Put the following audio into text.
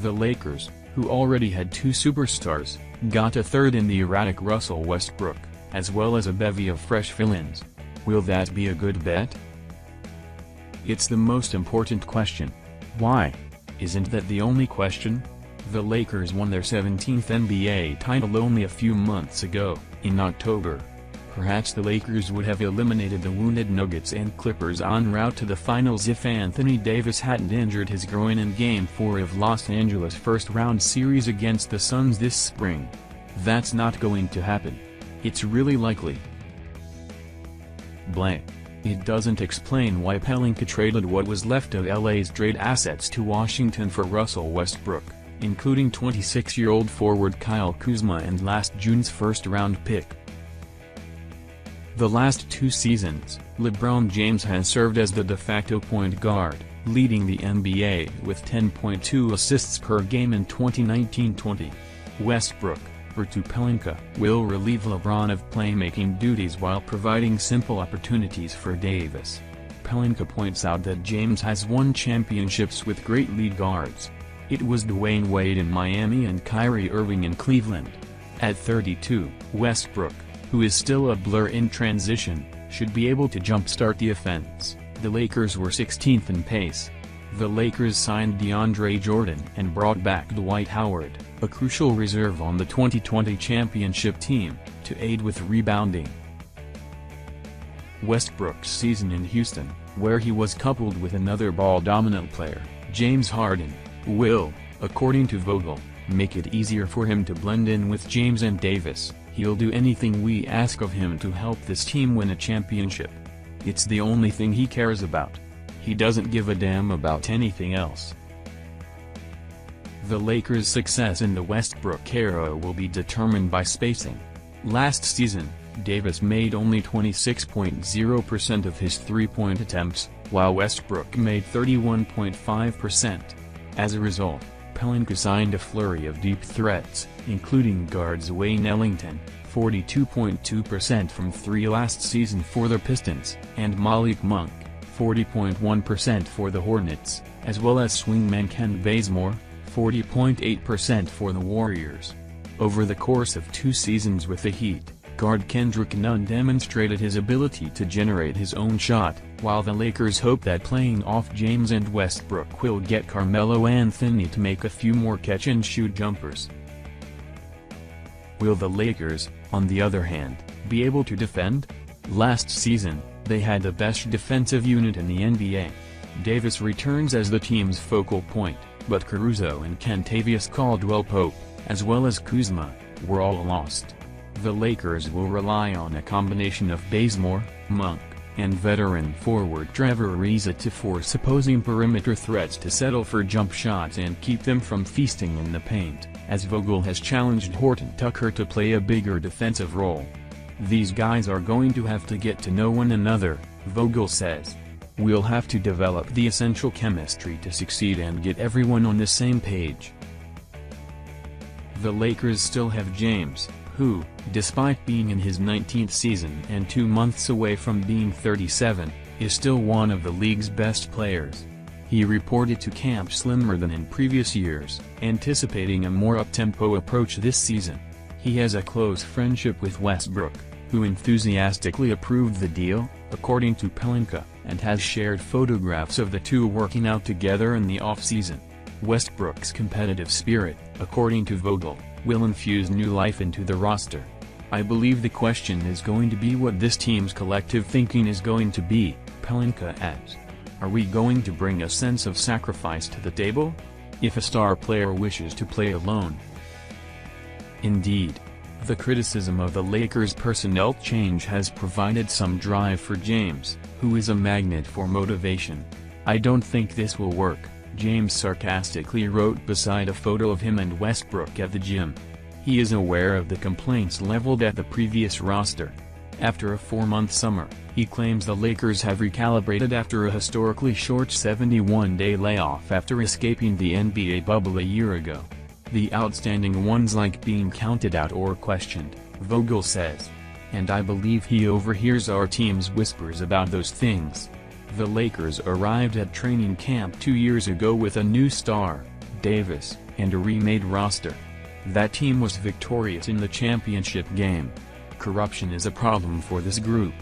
The Lakers, who already had two superstars, got a third in the erratic Russell Westbrook, as well as a bevy of fresh fill-ins. Will that be a good bet? It's the most important question. Why? Isn't that the only question? The Lakers won their 17th NBA title only a few months ago, in October. Perhaps the Lakers would have eliminated the wounded Nuggets and Clippers en route to the finals if Anthony Davis hadn't injured his groin in Game 4 of Los Angeles' first-round series against the Suns this spring. That's not going to happen. It's really likely. Blank. It doesn't explain why Pelinka traded what was left of LA's trade assets to Washington for Russell Westbrook, including 26-year-old forward Kyle Kuzma and last June's first-round pick. The last two seasons, LeBron James has served as the de facto point guard, leading the NBA with 10.2 assists per game in 2019-20. Westbrook, or to Pelinka, will relieve LeBron of playmaking duties while providing simple opportunities for Davis. Pelinka points out that James has won championships with great lead guards. It was Dwayne Wade in Miami and Kyrie Irving in Cleveland. At 32, Westbrook, who is still a blur in transition, should be able to jumpstart the offense. The Lakers were 16th in pace. The Lakers signed DeAndre Jordan and brought back Dwight Howard, a crucial reserve on the 2020 championship team, to aid with rebounding. Westbrook's season in Houston, where he was coupled with another ball-dominant player, James Harden, will, according to Vogel, make it easier for him to blend in with James and Davis. He'll do anything we ask of him to help this team win a championship. It's the only thing he cares about. He doesn't give a damn about anything else. The Lakers' success in the Westbrook era will be determined by spacing. Last season, Davis made only 26.0% of his three-point attempts, while Westbrook made 31.5%. As a result, Pelinka signed a flurry of deep threats, including guards Wayne Ellington, 42.2% from three last season for the Pistons, and Malik Monk, 40.1% for the Hornets, as well as swingman Kent Bazemore, 40.8% for the Warriors. Over the course of 2 seasons with the Heat, guard Kendrick Nunn demonstrated his ability to generate his own shot, while the Lakers hope that playing off James and Westbrook will get Carmelo Anthony to make a few more catch-and-shoot jumpers. Will the Lakers, on the other hand, be able to defend? Last season, they had the best defensive unit in the NBA. Davis returns as the team's focal point, but Caruso and Kentavious Caldwell-Pope, as well as Kuzma, were all lost. The Lakers will rely on a combination of Bazemore, Monk, and veteran forward Trevor Ariza to force opposing perimeter threats to settle for jump shots and keep them from feasting in the paint, as Vogel has challenged Horton Tucker to play a bigger defensive role. These guys are going to have to get to know one another, Vogel says. We'll have to develop the essential chemistry to succeed and get everyone on the same page. The Lakers still have James, who, despite being in his 19th season and 2 months away from being 37, is still one of the league's best players. He reported to camp slimmer than in previous years, anticipating a more up-tempo approach this season. He has a close friendship with Westbrook, who enthusiastically approved the deal, according to Pelinka, and has shared photographs of the two working out together in the off-season. Westbrook's competitive spirit, according to Vogel, will infuse new life into the roster. I believe the question is going to be what this team's collective thinking is going to be, Pelinka adds. Are we going to bring a sense of sacrifice to the table? If a star player wishes to play alone. Indeed. The criticism of the Lakers' personnel change has provided some drive for James, who is a magnet for motivation. I don't think this will work, James sarcastically wrote beside a photo of him and Westbrook at the gym. He is aware of the complaints leveled at the previous roster. After a 4-month summer, he claims the Lakers have recalibrated after a historically short 71-day layoff after escaping the NBA bubble a year ago. The outstanding ones like being counted out or questioned, Vogel says. And I believe he overhears our team's whispers about those things. The Lakers arrived at training camp 2 years ago with a new star, Davis, and a remade roster. That team was victorious in the championship game. Corruption is a problem for this group.